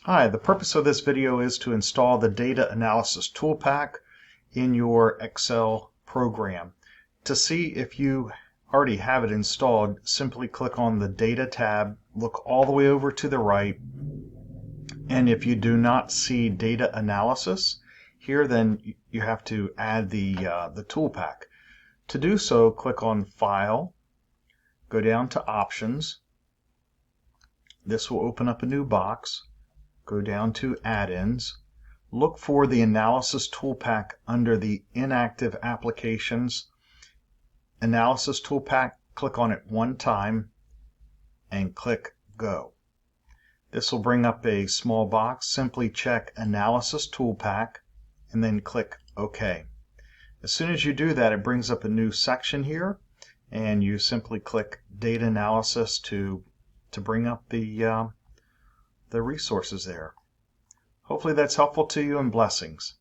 Hi, the purpose of this video is to install the Data Analysis ToolPak in your Excel program. To see if you already have it installed, simply click on the Data tab, look all the way over to the right, and if you do not see Data Analysis here, then you have to add the ToolPak. To do so, click on File, go down to Options. This will open up a new box. Go down to Add-ins. Look for the Analysis ToolPak under the Inactive Applications. Analysis ToolPak, click on it one time and click Go. This will bring up a small box. Simply check Analysis ToolPak and then click OK. As soon as you do that, it brings up a new section here, and you simply click Data Analysis to bring up the resources there. Hopefully that's helpful to you, and blessings.